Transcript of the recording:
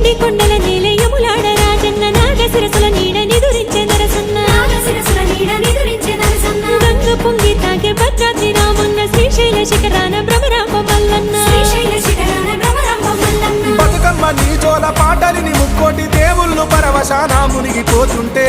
నిండి కొండల నేలయములాడ రాజన్న నాగశిరసుల నీడ నిదురించే నరసన్న గంగ పొంగి తాగే భద్రాద్రి రామన్న శ్రీశైల శిఖరాన భ్రమరాంబ మల్లన్న బతుకమ్మ నీ జోల పాటలిని ముక్కోటి దేవుళ్ళు పరవశాన మునిగిపోతుంటే